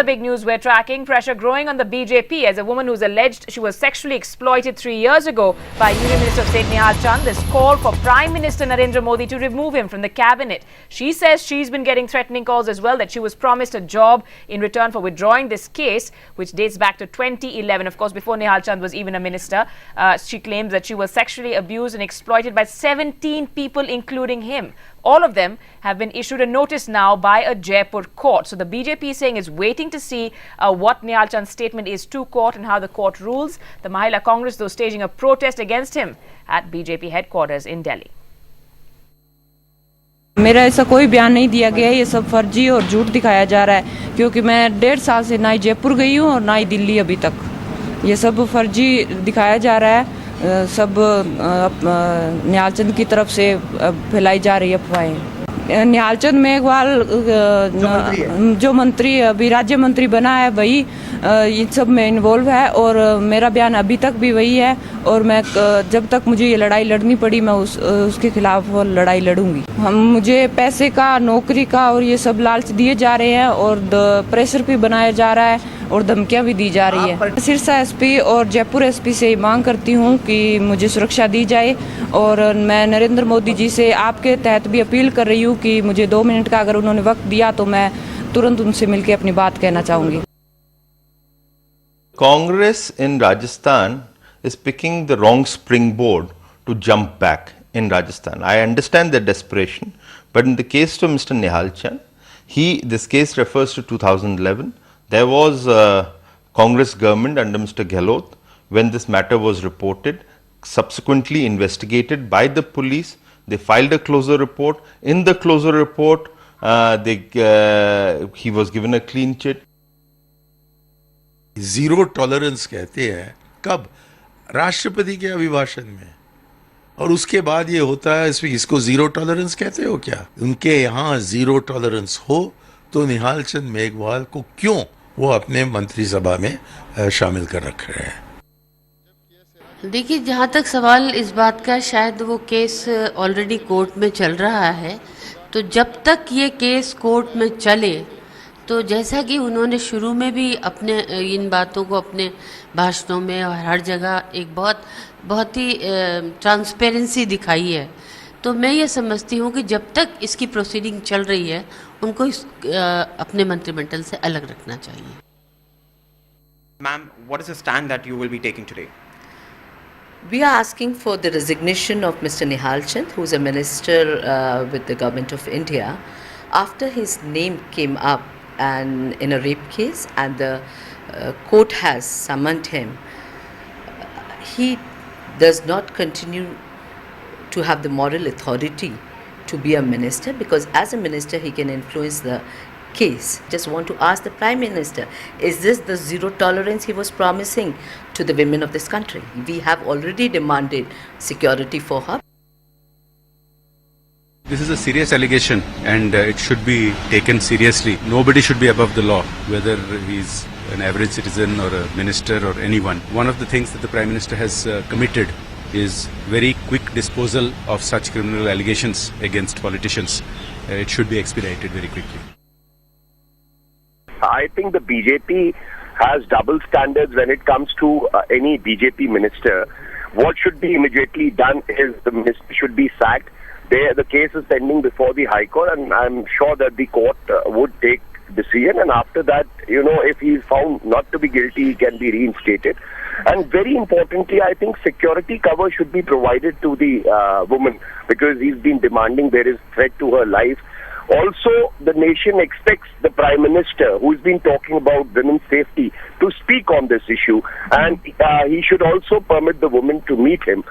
big news we're tracking. Pressure growing on the BJP as a woman who's alleged she was sexually exploited 3 years ago by Union Minister of State Nehal Chand. This call for Prime Minister Narendra Modi to remove him from the cabinet. She says she's been getting threatening calls as well, that she was promised a job in return for withdrawing this case, which dates back to 2011. Of course, before Nehal Chand was even a minister. She claims that she was sexually abused and exploited by 17 people, including him. All of them have been issued a notice now by a Jaipur court. So the BJP is saying is waiting to see what Nehal Chand's statement is to court and how the court rules. The Mahila Congress, though, staging a protest against him at BJP headquarters in Delhi. मेरा ऐसा कोई बयान नहीं दिया गया है, ये सब फर्जी और झूठ दिखाया जा रहा है, क्योंकि मैं 1.5 साल से ना ही जयपुर गई हूँ और ना ही दिल्ली अभी तक। ये सब फर्जी दिखाया जा रहा है, सब निहाल चंद की तरफ से फैलाई जा रही अफवाहें। निहाल चंद मेघवाल जो मंत्री अभी राज्य मंत्री बना है वही इन सब में इन्वॉल्व है, और मेरा बयान अभी तक भी वही है, और मैं जब तक मुझे ये लड़ाई लड़नी पड़ी मैं उसके खिलाफ लड़ाई लड़ूंगी। मुझे पैसे का, नौकरी का और ये सब लालच दिए जा रहे हैं, और प्रेशर भी बनाया जा रहा है और धमकियां भी दी जा रही है। सिरसा एसपी और जयपुर एसपी से मांग करती हूं कि मुझे सुरक्षा दी जाए, और मैं नरेंद्र मोदी जी से आपके तहत भी अपील कर रही हूं कि मुझे 2 मिनट का अगर उन्होंने वक्त दिया तो मैं तुरंत उनसे मिलकर अपनी बात कहना चाहूंगी। Congress in Rajasthan is picking the wrong springboard to jump back in Rajasthan. I understand their desperation, but in the case of Mr. Nehal Chand, this case refers to 2011. There was a Congress government under Mr. Gehlot when this matter was reported, subsequently investigated by the police. They filed a closure report. In the closure report, he was given a clean chit. Zero tolerance कहते हैं कब? राष्ट्रपति के अभिभाषण में, और उसके बाद ये होता है। इसको जीरो टॉलरेंस कहते हो क्या? उनके यहाँ जीरो टॉलरेंस हो तो निहाल चंद मेघवाल को क्यों वो अपने मंत्रिसभा में शामिल कर रख रहे हैं? देखिए, जहाँ तक सवाल इस बात का, शायद वो केस ऑलरेडी कोर्ट में चल रहा है, तो जब तक ये केस कोर्ट में चले, तो जैसा कि उन्होंने शुरू में भी अपने इन बातों को अपने भाषणों में और हर जगह एक बहुत ही ट्रांसपेरेंसी दिखाई है, तो मैं ये समझती हूँ कि जब तक इसकी प्रोसीडिंग चल रही है उनको अपने मंत्रिमंडल से अलग रखना चाहिए। Ma'am, what is the stand that you will be taking today? We are asking for the resignation of Mr. Nehal Chand, who is a minister with the government of India, after his name came up and in a rape case, and the court has summoned him. He does not continue to have the moral authority to be a minister, because as a minister he can influence the case. Just want to ask the Prime Minister, is this the zero tolerance he was promising to the women of this country? We have already demanded security for her. This is a serious allegation and it should be taken seriously. Nobody should be above the law, whether he's an average citizen or a minister or anyone. One of the things that the Prime Minister has committed is very quick disposal of such criminal allegations against politicians. It should be expedited very quickly. I think the BJP has double standards when it comes to any BJP minister. What should be immediately done is the minister should be sacked. The case is pending before the High Court, and I'm sure that the court would take decision, and after that, if he is found not to be guilty, he can be reinstated. And very importantly, I think security cover should be provided to the woman, because he's been demanding, there is threat to her life. Also, the nation expects the Prime Minister, who's been talking about women's safety, to speak on this issue, and he should also permit the woman to meet him.